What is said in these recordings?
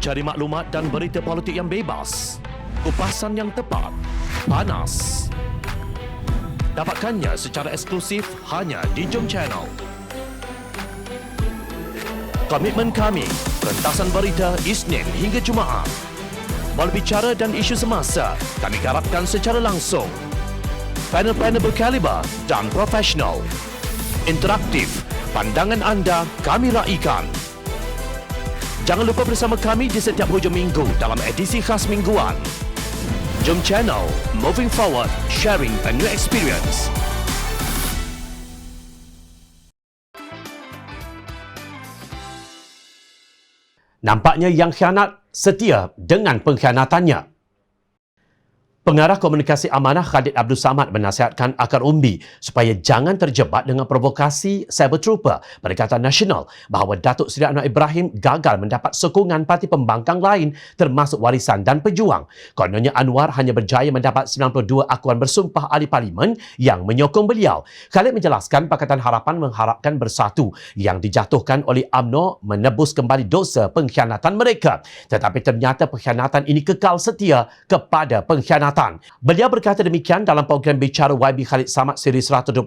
Cari maklumat dan berita politik yang bebas, kupasan yang tepat, panas. Dapatkannya secara eksklusif hanya di Jom Channel. Komitmen kami, pentasan berita Isnin hingga Jumaat. Berbicara dan isu semasa, kami garapkan secara langsung. Panel-panel berkaliber dan profesional. Interaktif, pandangan anda kami raikan. Jangan lupa bersama kami di setiap hujung minggu dalam edisi khas mingguan. Jom Channel, moving forward, sharing a new experience. Nampaknya yang khianat setia dengan pengkhianatannya. Pengarah Komunikasi Amanah Khalid Abdul Samad menasihatkan akar umbi supaya jangan terjebak dengan provokasi cyber trooper Perikatan Nasional bahawa Datuk Seri Anwar Ibrahim gagal mendapat sokongan parti pembangkang lain termasuk Warisan dan Pejuang. Kononnya Anwar hanya berjaya mendapat 92 akuan bersumpah ahli parlimen yang menyokong beliau. Khalid menjelaskan Pakatan Harapan mengharapkan bersatu yang dijatuhkan oleh UMNO menebus kembali dosa pengkhianatan mereka. Tetapi ternyata pengkhianatan ini kekal setia kepada pengkhianatan. Beliau berkata demikian dalam program Bicara YB Khalid Samad siri 121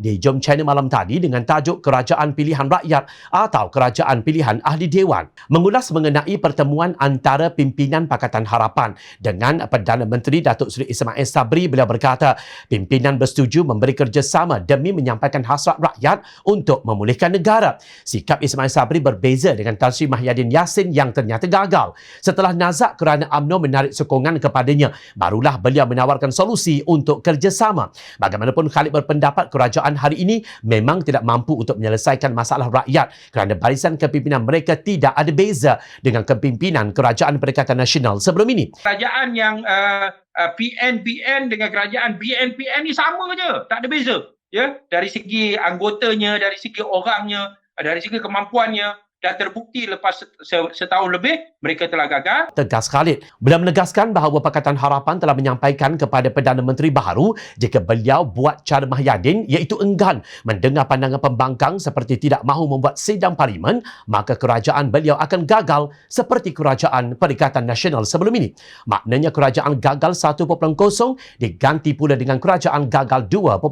di Jom Channel malam tadi dengan tajuk Kerajaan Pilihan Rakyat atau Kerajaan Pilihan Ahli Dewan. Mengulas mengenai pertemuan antara pimpinan Pakatan Harapan dengan Perdana Menteri Datuk Seri Ismail Sabri, beliau berkata pimpinan bersetuju memberi kerjasama demi menyampaikan hasrat rakyat untuk memulihkan negara. Sikap Ismail Sabri berbeza dengan Tan Sri Mahyadin Yassin yang ternyata gagal. Setelah nazak kerana UMNO menarik sokongan kepadanya, barulah beliau menawarkan solusi untuk kerjasama. Bagaimanapun Khalid berpendapat kerajaan hari ini memang tidak mampu untuk menyelesaikan masalah rakyat kerana barisan kepimpinan mereka tidak ada beza dengan kepimpinan Kerajaan Perikatan Nasional sebelum ini. Kerajaan yang PN dengan kerajaan BN ni sama je, tak ada beza. Ya, dari segi anggotanya, dari segi orangnya, dari segi kemampuannya. Dah terbukti lepas setahun lebih mereka telah gagal. Tegas Khalid. Beliau menegaskan bahawa Pakatan Harapan telah menyampaikan kepada Perdana Menteri baharu jika beliau buat cara Mahyadin iaitu enggan mendengar pandangan pembangkang seperti tidak mahu membuat sidang parlimen, maka kerajaan beliau akan gagal seperti Kerajaan Perikatan Nasional sebelum ini. Maknanya kerajaan gagal 1.0 diganti pula dengan kerajaan gagal 2.0,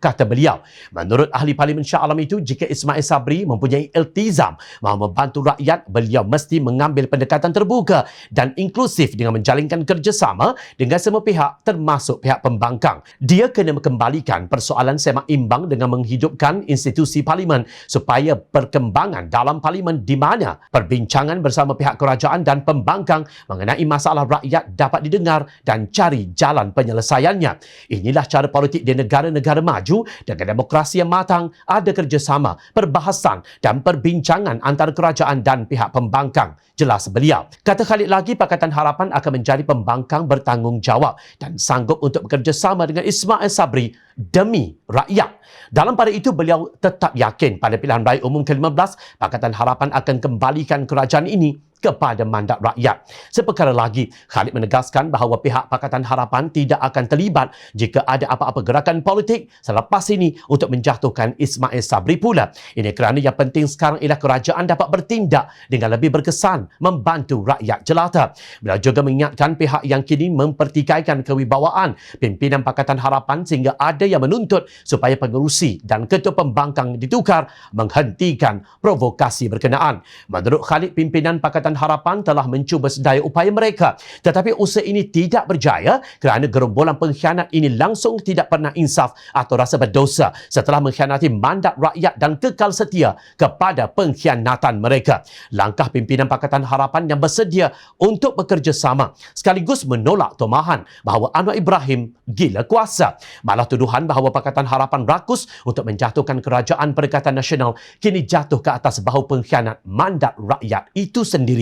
kata beliau. Menurut ahli Parlimen Shah Alam itu, jika Ismail Sabri mempunyai iltizam mahu membantu rakyat, beliau mesti mengambil pendekatan terbuka dan inklusif dengan menjalinkan kerjasama dengan semua pihak termasuk pihak pembangkang. Dia kena mengembalikan persoalan semak imbang dengan menghidupkan institusi parlimen supaya perkembangan dalam parlimen di mana perbincangan bersama pihak kerajaan dan pembangkang mengenai masalah rakyat dapat didengar dan cari jalan penyelesaiannya. Inilah cara politik di negara-negara maju dengan demokrasi yang matang, ada kerjasama, perbahasan dan perbincangan antara kerajaan dan pihak pembangkang, jelas beliau. Kata Khalid lagi, Pakatan Harapan akan menjadi pembangkang bertanggungjawab dan sanggup untuk bekerjasama dengan Ismail Sabri demi rakyat. Dalam pada itu, beliau tetap yakin pada pilihan raya umum ke-15, Pakatan Harapan akan kembalikan kerajaan ini kepada mandat rakyat. Seperkara lagi, Khalid menegaskan bahawa pihak Pakatan Harapan tidak akan terlibat jika ada apa-apa gerakan politik selepas ini untuk menjatuhkan Ismail Sabri pula. Ini kerana yang penting sekarang ialah kerajaan dapat bertindak dengan lebih berkesan membantu rakyat jelata. Beliau juga mengingatkan pihak yang kini mempertikaikan kewibawaan pimpinan Pakatan Harapan sehingga ada yang menuntut supaya pengerusi dan ketua pembangkang ditukar menghentikan provokasi berkenaan. Menurut Khalid, pimpinan Pakatan Harapan telah mencuba sedaya upaya mereka, tetapi usaha ini tidak berjaya kerana gerombolan pengkhianat ini langsung tidak pernah insaf atau rasa berdosa setelah mengkhianati mandat rakyat dan kekal setia kepada pengkhianatan mereka. Langkah pimpinan Pakatan Harapan yang bersedia untuk bekerjasama sekaligus menolak tomahan bahawa Anwar Ibrahim gila kuasa. Malah tuduhan bahawa Pakatan Harapan rakus untuk menjatuhkan Kerajaan Perikatan Nasional kini jatuh ke atas bahu pengkhianat mandat rakyat itu sendiri.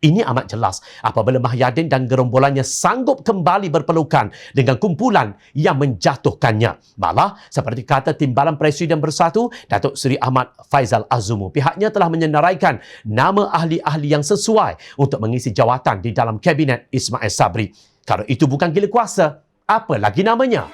Ini amat jelas apabila Mahyadin dan gerombolannya sanggup kembali berpelukan dengan kumpulan yang menjatuhkannya. Malah, seperti kata Timbalan Presiden Bersatu, Datuk Seri Ahmad Faizal Azumu, pihaknya telah menyenaraikan nama ahli-ahli yang sesuai untuk mengisi jawatan di dalam Kabinet Ismail Sabri. Kalau itu bukan gila kuasa, apa lagi namanya?